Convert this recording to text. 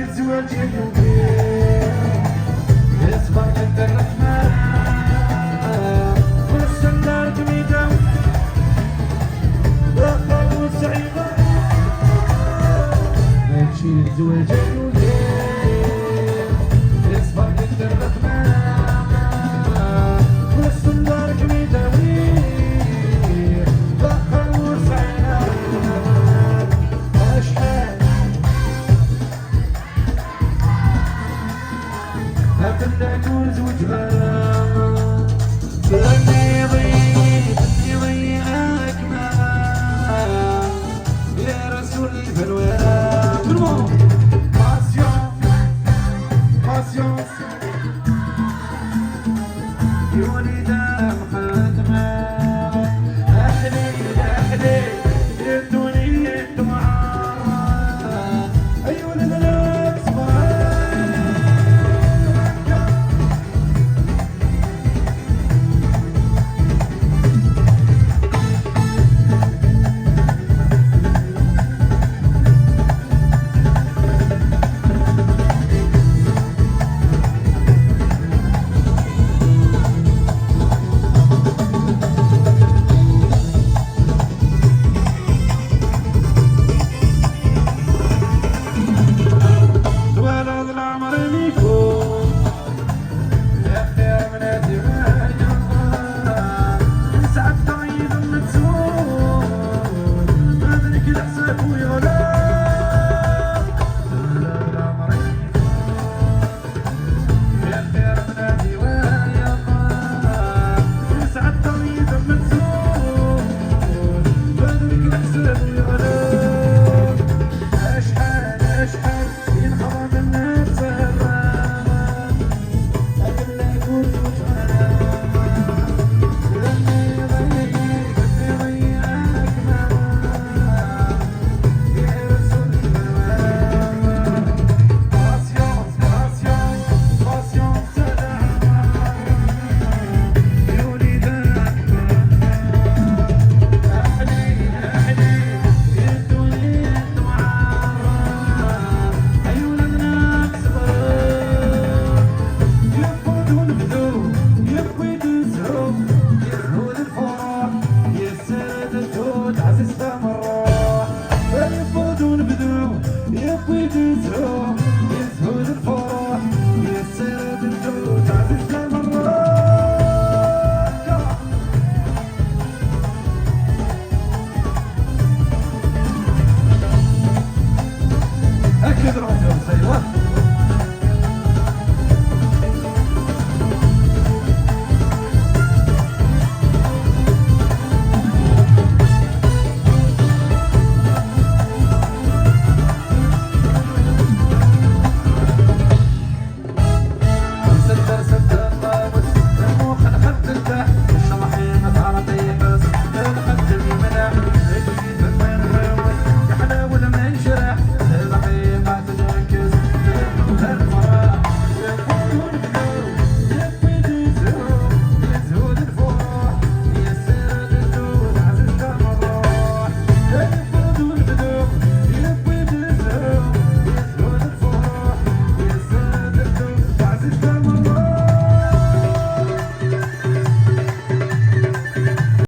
الزواج يدوبي يصبر عند الرحمن والسندار تميداو وخاو السعيدة ماشي الزواج يدوبي يصبر عند الرحمن والسندار تميداوي وخاو السعيدة أشحال هكذا يكون زوجها بني ضي أكمل يا رسول الفلوات باسيون يولد محاتمة أحلي يدوني الدعاء أيوة لك صباح أكيد راح نوصل